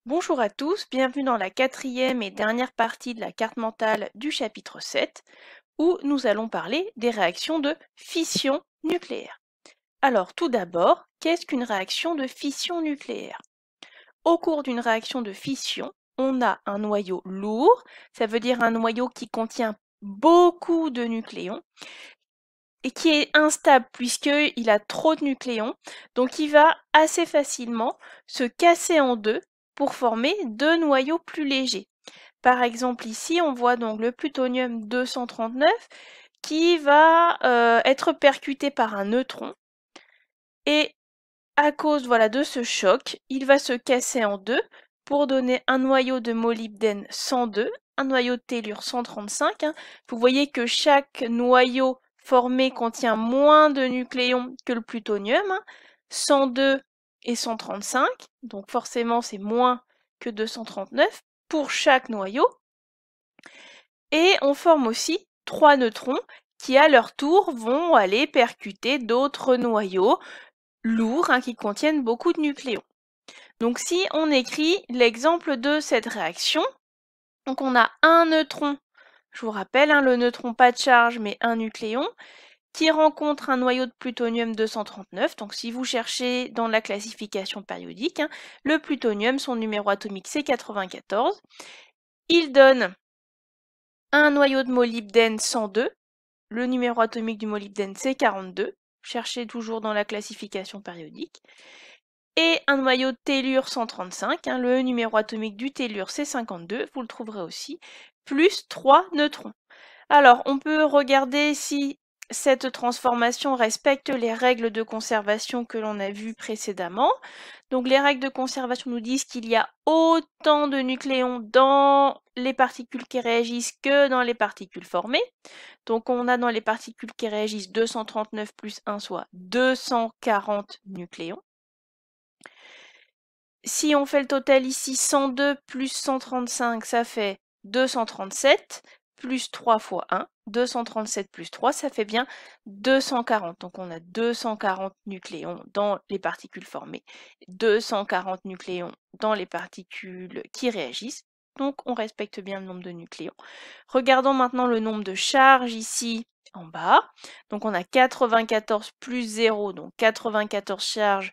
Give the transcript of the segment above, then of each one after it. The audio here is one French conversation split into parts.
Bonjour à tous, bienvenue dans la quatrième et dernière partie de la carte mentale du chapitre 7, où nous allons parler des réactions de fission nucléaire. Alors tout d'abord, qu'est-ce qu'une réaction de fission nucléaire? Au cours d'une réaction de fission, on a un noyau lourd, ça veut dire un noyau qui contient beaucoup de nucléons, et qui est instable puisqu'il a trop de nucléons, donc il va assez facilement se casser en deux pour former deux noyaux plus légers. Par exemple ici, on voit donc le plutonium 239 qui va être percuté par un neutron et à cause de ce choc, il va se casser en deux pour donner un noyau de molybdène 102, un noyau de tellure 135. Vous voyez que chaque noyau formé contient moins de nucléons que le plutonium, 102 et 135, donc forcément c'est moins que 239 pour chaque noyau. Et on forme aussi trois neutrons qui à leur tour vont aller percuter d'autres noyaux lourds qui contiennent beaucoup de nucléons. Donc si on écrit l'exemple de cette réaction, donc on a un neutron, je vous rappelle, le neutron pas de charge mais un nucléon, qui rencontre un noyau de plutonium 239. Donc si vous cherchez dans la classification périodique, le plutonium, son numéro atomique c'est 94. Il donne un noyau de molybdène 102, le numéro atomique du molybdène c'est 42. Cherchez toujours dans la classification périodique. Et un noyau de tellure 135, le numéro atomique du tellure c'est 52, vous le trouverez aussi, plus 3 neutrons. Alors, on peut regarder si cette transformation respecte les règles de conservation que l'on a vues précédemment. Donc, les règles de conservation nous disent qu'il y a autant de nucléons dans les particules qui réagissent que dans les particules formées. Donc, on a dans les particules qui réagissent 239 plus 1, soit 240 nucléons. Si on fait le total ici, 102 plus 135, ça fait 237, plus 3 fois 1, 237 plus 3, ça fait bien 240. Donc on a 240 nucléons dans les particules formées, 240 nucléons dans les particules qui réagissent. Donc on respecte bien le nombre de nucléons. Regardons maintenant le nombre de charges ici en bas. Donc on a 94 plus 0, donc 94 charges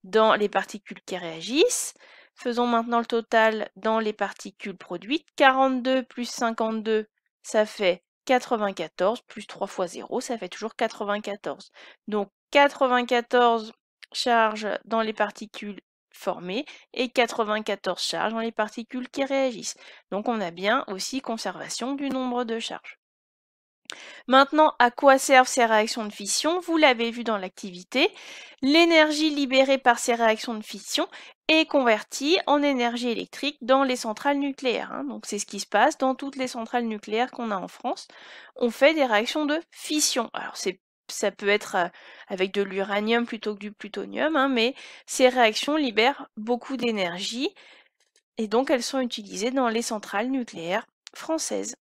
dans les particules qui réagissent. Faisons maintenant le total dans les particules produites. 42 plus 52, ça fait 94, plus 3 fois 0, ça fait toujours 94. Donc 94 charges dans les particules formées et 94 charges dans les particules qui réagissent. Donc on a bien aussi conservation du nombre de charges. Maintenant, à quoi servent ces réactions de fission? Vous l'avez vu dans l'activité. L'énergie libérée par ces réactions de fission est convertie en énergie électrique dans les centrales nucléaires. Donc c'est ce qui se passe dans toutes les centrales nucléaires qu'on a en France. On fait des réactions de fission. Alors ça peut être avec de l'uranium plutôt que du plutonium, mais ces réactions libèrent beaucoup d'énergie et donc elles sont utilisées dans les centrales nucléaires françaises.